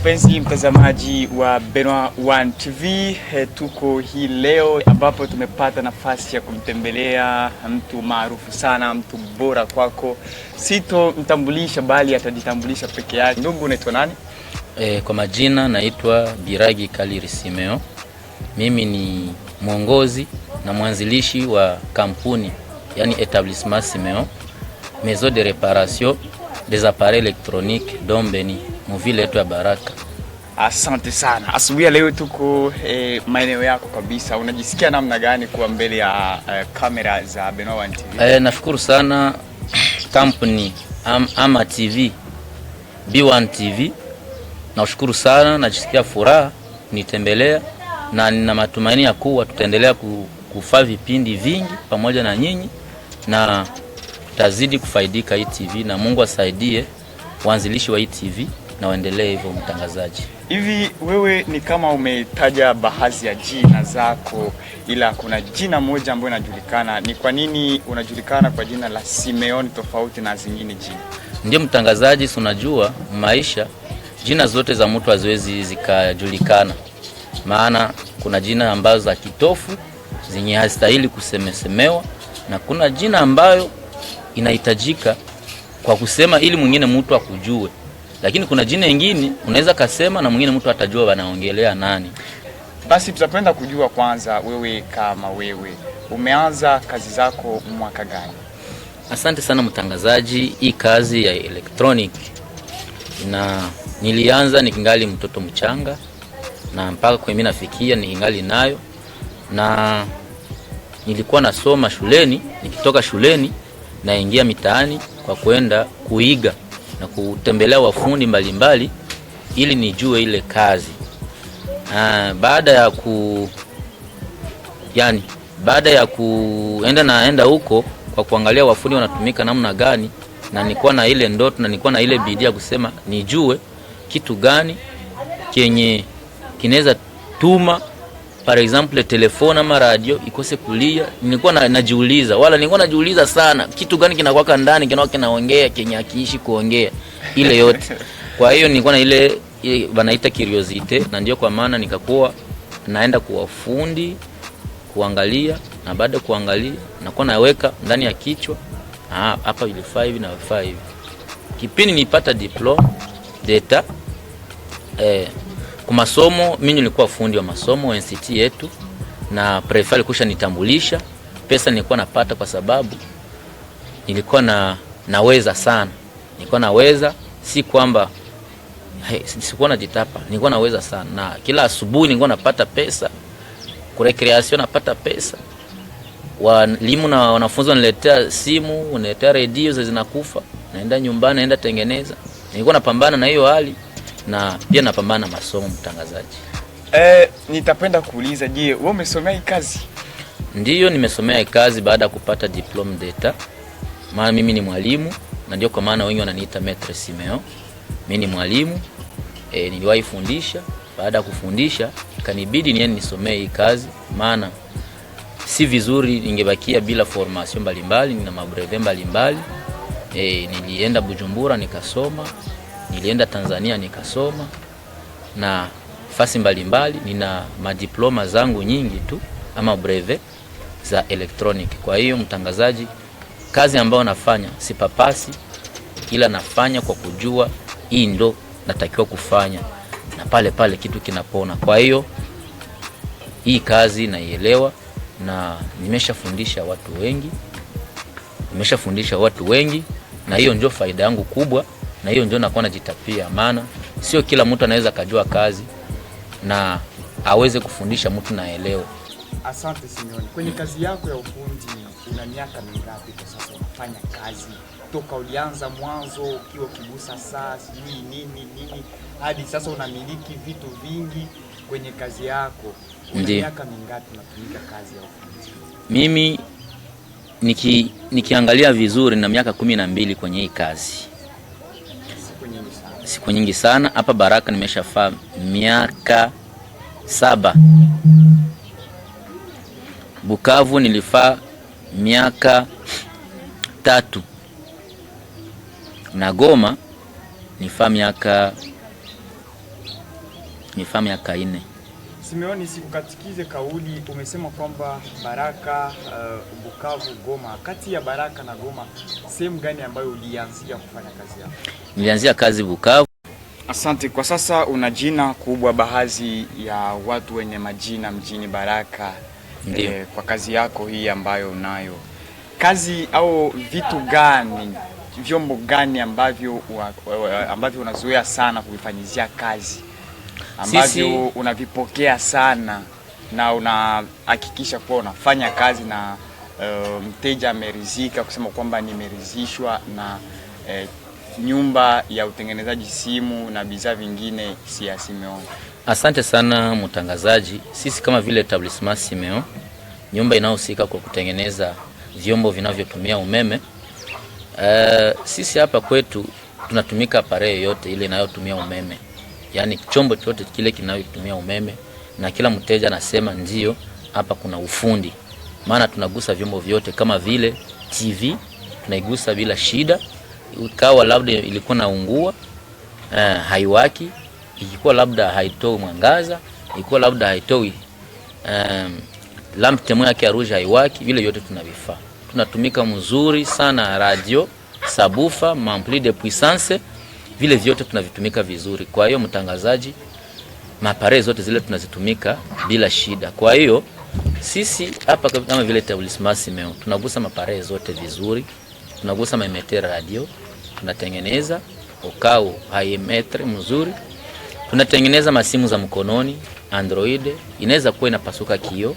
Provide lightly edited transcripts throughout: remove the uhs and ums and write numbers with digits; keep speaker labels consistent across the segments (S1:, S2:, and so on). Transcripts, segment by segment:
S1: Mpenzi mtazamaji wa Benoit One TV, tuko hii leo ambapo tumepata nafasi ya kumtembelea mtu maarufu sana, mtu bora kwako. Sito mtambulisha bali atajitambulisha peke yake. Ndugu, unaitwa nani?
S2: Kwa majina naitwa Biragi Kaliri Simeo. Mimi ni mwongozi na mwanzilishi wa kampuni, yani Etablissement Simeo, Maison de réparation des appareils électroniques Dombeni, mvile yetu ya Baraka.
S1: Asante sana. Asubuhi ya leo tuko maeneo yako kabisa. Unajisikia namna gani kuwa mbele ya kamera za Benoit One TV?
S2: Nashukuru sana kampuni ama TV B1 TV. Nashukuru sana, najisikia furaha nitembelea na nina matumaini ya kuwa tutaendelea kufanya vipindi vingi pamoja na nyinyi na tutazidi kufaidika hii TV, na Mungu asaidie waanzilishi wa hii TV na waendelee hivyo mtangazaji.
S1: Hivi wewe ni kama umetaja baadhi ya jina zako, ila kuna jina moja ambalo linajulikana. Ni kwa nini unajulikana kwa jina la Simeon tofauti na zingine jina?
S2: Ndio mtangazaji, unajua maisha jina zote za mtu haziwezi zikajulikana. Maana kuna jina ambazo za kitofu zenye hastahili kusemesemewa, na kuna jina ambayo inahitajika kwa kusema ili mwingine mtu akujue. Lakini kuna jina lingine unaweza kasema na mwingine mtu atajua wanaongelea nani.
S1: Basi tutapenda kujua kwanza, wewe kama wewe umeanza kazi zako mwaka gani?
S2: Asante sana mtangazaji. Hii kazi ya electronic nilianza nikingali mtoto mchanga, na mpaka kwa mimi nafikia nikingali nayo, na nilikuwa nasoma shuleni. Nikitoka shuleni naingia mitaani kwa kwenda kuiga na kutembelea wafundi mbalimbali ili nijue ile kazi. Baada ya kuenda huko kwa kuangalia wafundi wanatumika namna gani, na nilikuwa na ile ndoto na nilikuwa na ile bidii ya kusema nijue kitu gani kenye kinaweza tuma for example telefoni ama radio ikose kulia. Nilikuwa najiuliza sana kitu gani kinakuwa ndani kinaongea kenye akiishi kuongea ile yote. Kwa hiyo nilikuwa na ile wanaita curiosity, na ndio kwa maana nikakuwa naenda kuwafundi kuangalia, na baada kuangalia nakuwa naweka ndani ya kichwa hapa ile 5 na 5. Kipindi nipata diploma data kwa masomo, mimi nilikuwa fundi wa masomo wa NCT yetu, na prefect alikusha nitambulisha. Pesa nilikuwa napata kwa sababu nilikuwa naweza sana. Nilikuwa naweza, si kwamba sikuwa najitapa, nilikuwa naweza sana. Na kila asubuhi nilikuwa napata pesa, kwa recreation napata pesa. Walimu na wanafunzi wanaletea simu, wanaletea radio zinakufa, naenda nyumbani naenda tengeneza. Nilikuwa napambana na hiyo hali, na pia napambana masomo mtangazaji.
S1: Nitapenda kuuliza, je, wewe umesomea hii kazi?
S2: Ndiyo, nimesomea hii kazi baada ya kupata diploma data. Maana mimi ni mwalimu, na ndio kwa maana wengi wananiita Maître Simeo. Mimi ni mwalimu, niliwahi fundisha. Baada ya kufundisha kanibidi niende nisomee hii kazi, maana si vizuri ningebakia bila formation mbalimbali. Nina mabrevet mbalimbali. Nilienda Bujumbura nikasoma, nilienda Tanzania nikasoma, na fasi mbalimbali. Nina madiploma zangu nyingi tu ama brevet za electronic. Kwa hiyo mtangazaji, kazi ambayo nafanya si papasi, ila nafanya kwa kujua hii ndo natakiwa kufanya, na pale kitu kinapona. Kwa hiyo hii kazi naielewa, na nimeshafundisha watu wengi, na hiyo ndio faida yangu kubwa, na hiyo ndio nakuwa najitapia. Maana sio kila mtu anaweza kujua kazi na aweze kufundisha mtu naelewa.
S1: Asante Simeon. Kwenye kazi yako ya ufundi una miaka mingapi kwa sasa unafanya kazi? Toka ulianza mwanzo ukiwa kibusa saa nini hadi sasa unamiliki vitu vingi kwenye kazi yako. Una miaka mingapi unatumika kazi ya ufundi?
S2: Mimi nikiangalia vizuri na miaka 12 kwenye hii kazi. Siku nyingi sana. Hapa Baraka nimeshafaa miaka 7. Bukavu nilifaa miaka 3. Na Goma nilifaa miaka tumefanya miaka 4.
S1: Simeoni, sikukatikize kauli, umesema kwamba Baraka, Bukavu, Goma. Kati ya Baraka na Goma, sehemu gani ambayo ulianzia kufanya kazi yako?
S2: Nilianzia kazi Bukavu.
S1: Asante. Kwa sasa una jina kubwa, baadhi ya watu wenye majina mjini Baraka. Kwa kazi yako hii ambayo unayo, kazi au vitu gani, vyombo gani ambavyo unazoea sana kuvifanyizia kazi, ambavyo unavipokea sana na unahakikisha kuwa unafanya kazi na mteja amerizika kusema kwamba nimerizishwa na nyumba ya utengenezaji simu na bidhaa vingine si ya Simeon?
S2: Asante sana mtangazaji. Sisi kama vile Etablissement Simeon, nyumba inayohusika kwa kutengeneza vyombo vinavyotumia umeme, sisi hapa kwetu tunatumika appareil yote ile inayotumia umeme. Yaani chombo chote kile kinachotumia umeme, na kila mteja anasema ndio hapa kuna ufundi. Maana tunagusa vyombo vyote, kama vile TV tunaigusa bila shida. Ikawa labda ilikuwa naungua, haiwaki, ilikuwa labda haitoi mwangaza, ilikuwa labda haitoi lamp temo yake ya rouge haiwaki, vile yote tunavifaa. Tunatumika mzuri sana, radio, sabufa, mampli de puissance, vile vyote tunavitumika vizuri. Kwa hiyo mtangazaji, mapare zote zile tunazitumika bila shida. Kwa hiyo sisi hapa kama vile Etablissement Simeon tunagusa mapare zote vizuri. Tunagusa maemeter radio, tunatengeneza ukao haimetre mzuri. Tunatengeneza masimu za mkononi Android, inaweza kuwa inapasuka kio,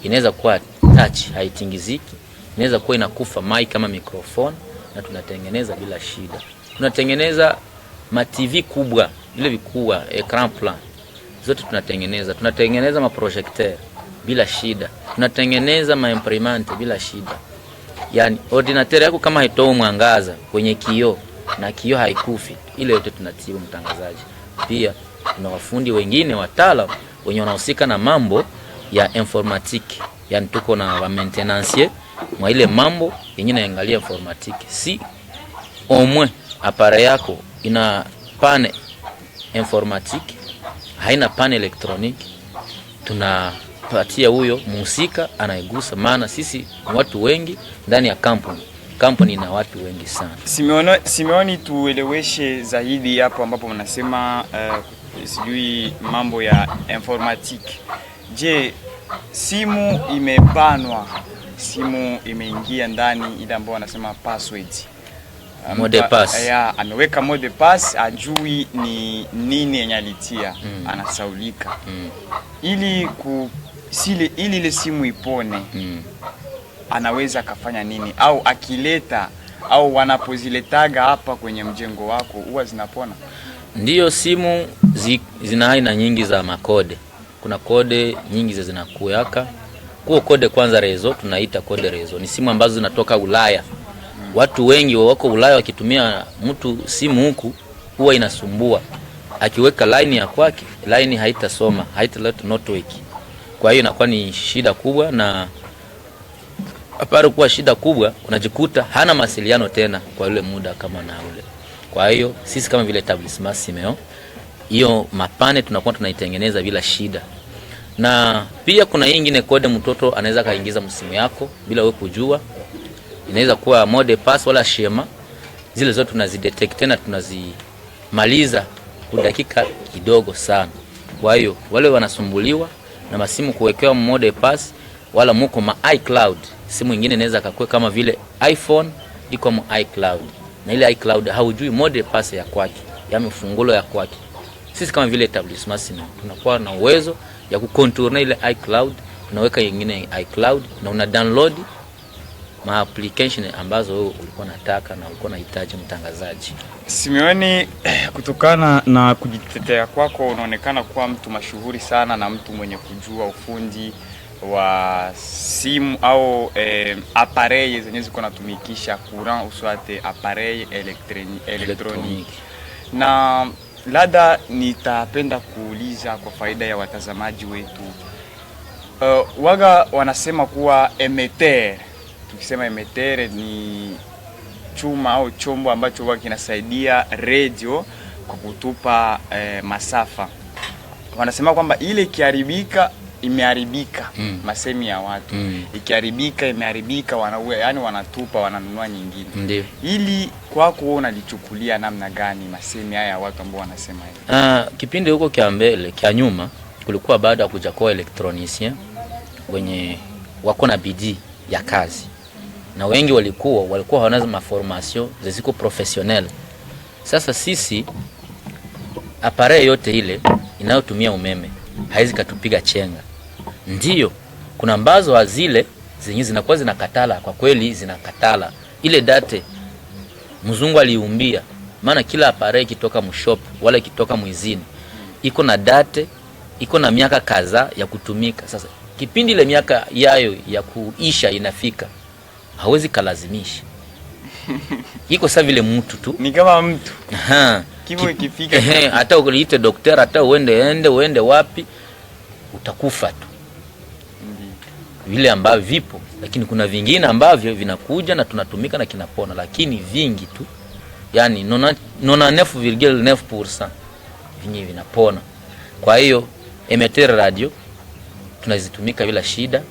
S2: inaweza kuwa touch haitingiziki, inaweza kuwa inakufa mic kama microphone, na tunatengeneza bila shida. Tunatengeneza ma TV kubwa, vile vikubwa, ecran plan, zote tunatengeneza. Tunatengeneza ma projecteur bila shida. Tunatengeneza ma imprimante bila shida. Yaani ordinateur yako kama haitoi mwangaza kwenye kioo na kioo haikufi, ile yote tunatibu mtangazaji. Pia tuna wafundi wengine wataalamu wenye wanahusika na mambo ya informatique. Yaani tuko na wa maintenancier mwa ile mambo yenye naangalia informatique. Si au moins appareil yako ina pane informatique, haina pane electronique, tunapatia huyo mhusika anaigusa. Maana sisi watu wengi ndani ya kampuni ina watu wengi sana.
S1: Simeoni, tueleweshe zaidi hapo ambapo mnasema sijui mambo ya informatique. Je, simu imebanwa, simu imeingia ndani ile ambayo wanasema password,
S2: mode pass,
S1: ameweka mode pass, ajui ni nini yenye alitia, anasaulika. Ili ile simu ipone, anaweza kafanya nini? Au akileta au wanapoziletaga hapa kwenye mjengo wako huwa zinapona?
S2: Ndiyo, simu zina aina nyingi za makode. Kuna kode nyingi zinakuyaka. Kwa kode kwanza rezo, tunaita kode rezo. Ni simu ambazo zinatoka Ulaya. Watu wengi wako Ulaya wakitumia mtu simu huku huwa inasumbua. Akiweka line ya kwake, line haitasoma, haitaleta network. Kwa hiyo inakuwa ni shida kubwa, na aparo kuwa shida kubwa, unajikuta hana mawasiliano tena kwa yule muda kama na ule. Kwa hiyo sisi kama vile Etablissement Simeon, hiyo mapane tunakuwa tunaitengeneza bila shida. Na pia kuna nyingine kode mtoto anaweza kaingiza msimu yako bila wewe kujua. Inaweza kuwa mode pass wala shema. Zile zote tunazidetect na tunazimaliza kwa dakika kidogo sana. Kwa hiyo wale wanasumbuliwa na masimu kuwekewa mode pass, wala muko ma iCloud. Simu nyingine inaweza kakue kama vile iPhone iko mu iCloud. Na ile iCloud haujui mode pass ya kwake, ya mfungulo ya kwake. Sisi kama vile Etablissement Simeon tunakuwa na uwezo ya kucontrol ile iCloud, tunaweka nyingine iCloud na una download ma application ambazo wewe ulikuwa unataka na ulikuwa unahitaji mtangazaji.
S1: Simeoni, kutokana na kujitetea kwako unaonekana kuwa mtu mashuhuri sana na mtu mwenye kujua ufundi wa simu au appareil zenye ziko natumikisha courant uswate appareil electronique. Na labda nitapenda kuuliza kwa faida ya watazamaji wetu, waga wanasema kuwa emeter, tukisema emeter ni chuma au chombo ambacho huwa kinasaidia radio kwa kutupa masafa. wanasema kwamba ile ikiharibika imeharibika, masemi ya watu. Ikiharibika imeharibika, yani wanatupa, wananunua nyingine.
S2: Ndio.
S1: Ili kwako wewe unalichukulia namna gani masemi haya ya watu ambao wanasema hivi?
S2: Kipindi huko kia mbele, kia nyuma, kulikuwa baada ya kuja kwa electronicien wenye wako na bidii ya kazi. Na wengi walikuwa hawana maformation ziko professionnel. Sasa sisi appareil yote ile inayotumia umeme haizi katupiga chenga. Ndiyo, kuna ambazo azile zenye zinakuwa zinakatala, kwa kweli zinakatala. Ile date mzungu aliumbia, maana kila appareil kitoka mshop wala kitoka muizini iko na date, iko na miaka kadhaa ya kutumika. Sasa kipindi ile miaka yayo ya kuisha inafika, hawezi kalazimisha. Iko sawa vile mtu tu.
S1: Ni kama mtu. Kifo ikifika,
S2: hata uliite daktari, hata uende wapi, utakufa tu. Vile ambavyo vipo, lakini kuna vingine ambavyo vinakuja na tunatumika na kinapona, lakini vingi tu, yani 99.9% vingi vinapona. Kwa hiyo emeter radio tunazitumika bila shida.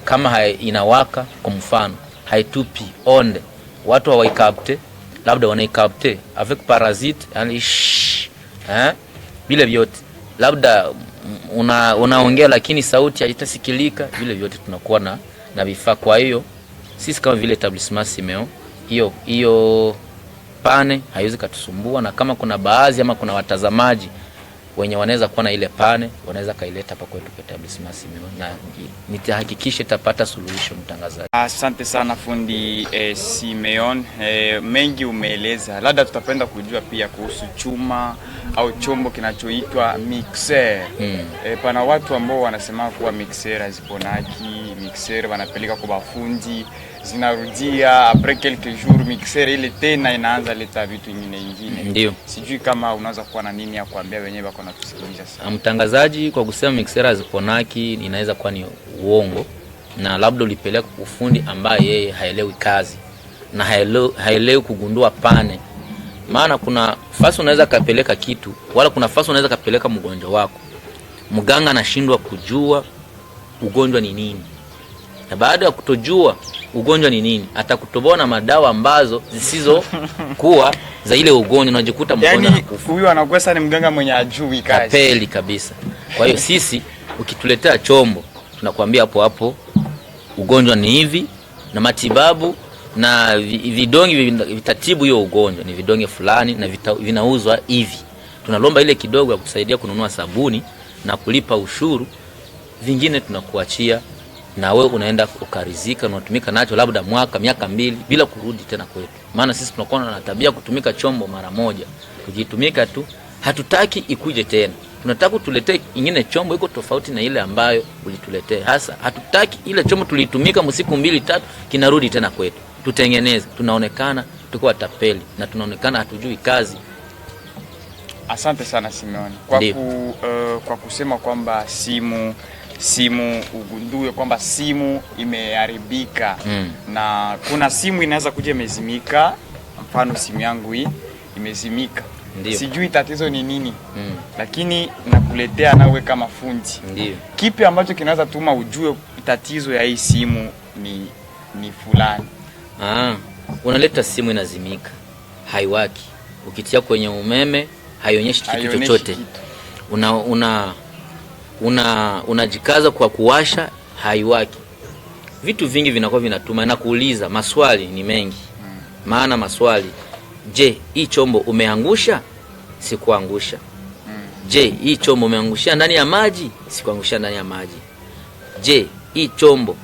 S2: Kama inawaka, kwa mfano haitupi onde, watu hawaikapte, labda wanaikapte avec parasite, yani vile vyote, labda unaongea lakini sauti haitasikilika, vile vyote tunakuwa na vifaa. Kwa hiyo sisi kama vile etablissement Simeon, hiyo pane haiwezi katusumbua. Na kama kuna baadhi ama kuna watazamaji wenye wanaweza kuwa na ile pane, wanaweza kaileta hapa kwetu kwa etablissement Simeon, na nitahakikisha itapata suluhisho mtangazaji.
S1: Asante sana fundi Simeon, mengi umeeleza. Labda tutapenda kujua pia kuhusu chuma au chombo kinachoitwa mixer. Pana watu ambao wanasema kuwa mixer haziponaki, mixer wanapeleka kwa mafundi, zinarudia après quelques jours, mixer ile tena inaanza leta vitu vingine.
S2: Ndio.
S1: Sijui kama unaweza kuwa na nini ya kuambia wenyewe wako na tusikiliza sasa.
S2: Mtangazaji, kwa kusema mixer haziponaki inaweza kuwa ni uongo, na labda ulipeleka ufundi ambaye yeye haelewi kazi na haelewi kugundua pane. Maana kuna fasi unaweza kapeleka kitu, wala kuna fasi unaweza kapeleka mgonjwa wako, mganga anashindwa kujua ugonjwa ni nini, na baada ya kutojua ugonjwa ni nini, atakutobona madawa ambazo zisizo kuwa za ile ugonjwa, unajikuta mgonjwa anakufa.
S1: Huyu anakuwa ni mganga mwenye ajui kazi.
S2: Kapeli kabisa. Kwa hiyo sisi ukituletea chombo, tunakuambia hapo ugonjwa ni hivi, na matibabu na vidonge vitatibu hiyo ugonjwa ni vidonge fulani, na vinauzwa hivi. Tunalomba ile kidogo ya kusaidia kununua sabuni na kulipa ushuru, vingine tunakuachia na wewe unaenda ukarizika, unatumika nacho labda miaka 2 bila kurudi tena kwetu. Maana sisi tunakuwa na tabia kutumika chombo mara moja. Tukitumika tu, hatutaki ikuje tena. Tunataka tuletee ingine chombo iko tofauti na ile ambayo ulituletea. Hasa hatutaki ile chombo tulitumika msiku 2-3 kinarudi tena kwetu. Tutengeneze, tunaonekana tuko tapeli na tunaonekana hatujui kazi.
S1: Asante sana Simeon. Kwa kusema kwamba simu ugundue kwamba simu imeharibika, na kuna simu inaweza kuja imezimika. Mfano simu yangu hii imezimika. Ndiyo. Sijui tatizo ni nini, lakini nakuletea nawe kama fundi.
S2: Ndiyo.
S1: Kipi ambacho kinaweza tuma ujue tatizo ya hii simu ni fulani?
S2: Unaleta simu inazimika, haiwaki, ukitia kwenye umeme haionyeshi kitu chochote, unajikaza kwa kuwasha, haiwaki. Vitu vingi vinakuwa vinatuma na kuuliza maswali ni mengi. Maana maswali, je, hii chombo umeangusha? Sikuangusha. Je, hii chombo umeangusha ndani ya maji? Sikuangusha ndani ya maji. Je, hii chombo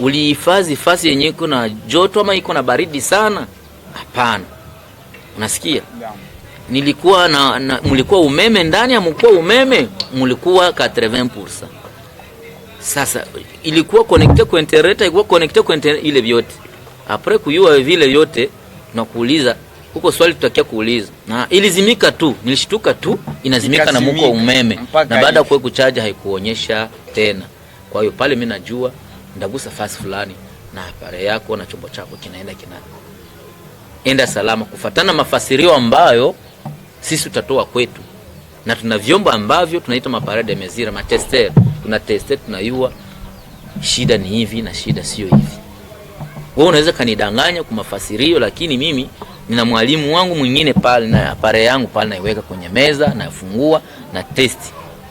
S2: ulihifadhi fasi yenye iko na joto ama iko na baridi sana? Hapana. Unasikia? Nilikuwa mlikuwa umeme ndani ya mlikuwa umeme, mlikuwa 80%. Sasa ilikuwa connected kwa internet, ilikuwa connected kwa internet, ile vyote. Après kuyua vile vyote na kuuliza huko swali tutakia kuuliza. Na ilizimika tu, nilishtuka tu inazimika na mko umeme. Na baada ya kuweka charge haikuonyesha tena. Kwa hiyo pale mimi najua ndagusa fasi fulani na pale yako na chombo chako kinaenda salama kufuatana mafasirio ambayo sisi tutatoa kwetu. na tuna vyombo ambavyo tunaita maparade mezira, matester. Tuna tester, tunayua shida ni hivi na shida sio hivi. Wewe unaweza kanidanganya kwa mafasirio, lakini mimi nina mwalimu wangu mwingine pale na apare yangu pale naiweka kwenye meza, nafungua na test.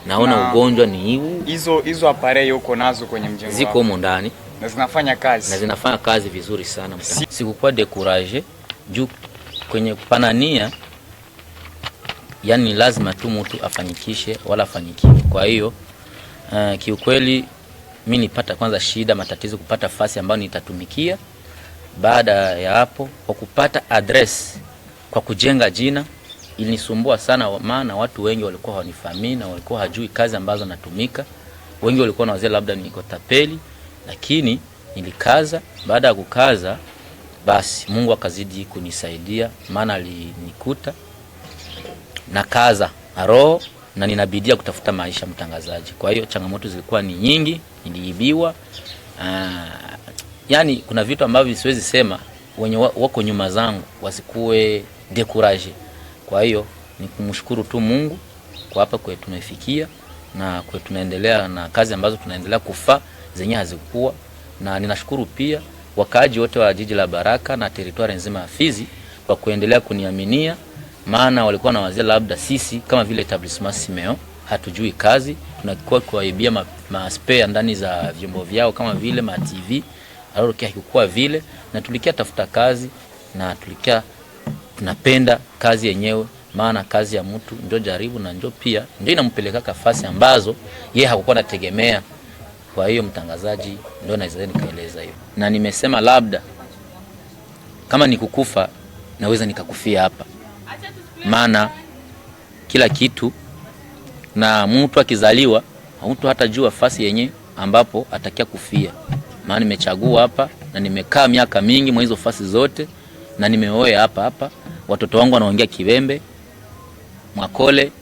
S2: Naona ugonjwa ni huu.
S1: Hizo apare uko nazo kwenye mjengo wako?
S2: Ziko huko ndani
S1: na zinafanya kazi.
S2: Na zinafanya kazi vizuri sana. Sikukuwa découragé juu kwenye panania, yani lazima tu mtu afanyikishe wala afanikiwe. Kwa hiyo kiukweli mimi nipata kwanza shida, matatizo kupata fasi ambayo nitatumikia. Baada ya hapo kwa kupata address, kwa kujenga jina, ilinisumbua sana, maana watu wengi walikuwa hawanifahamu na walikuwa hajui kazi ambazo natumika. Wengi walikuwa wanawazia labda niko tapeli, lakini nilikaza. Baada ya kukaza, basi Mungu akazidi kunisaidia, maana alinikuta na kaza roho na ninabidia kutafuta maisha, mtangazaji. Kwa hiyo changamoto zilikuwa ni nyingi, niliibiwa. Yani kuna vitu ambavyo siwezi sema, wenye wako nyuma zangu wasikue découragé. Kwa hiyo ni kumshukuru tu Mungu kwa hapa kwetu tumefikia na kwetu tunaendelea na kazi ambazo tunaendelea kufa zenye hazikuwa. Na ninashukuru pia wakaaji wote wa jiji la Baraka na territoire nzima ya Fizi kwa kuendelea kuniaminia, maana walikuwa na wazee labda sisi kama vile etablissement Simeo hatujui kazi, tunakuwa kuwaibia spare ndani za vyombo vyao kama vile ma TV. Alors kikuwa vile, na tulikia tafuta kazi na tulikia tunapenda kazi yenyewe, maana kazi ya mtu ndio jaribu na ndio pia ndio inampeleka kafasi ambazo yeye hakukuwa anategemea. Kwa hiyo mtangazaji, ndio naweza nikaeleza hiyo. Na nimesema labda kama nikukufa naweza nikakufia hapa, maana kila kitu na mtu akizaliwa mtu hatajua fasi yenye ambapo atakia kufia. Maana nimechagua hapa na nimekaa miaka mingi mwa hizo fasi zote, na nimeoa hapa. Watoto wangu wanaongea Kibembe, Mwakole.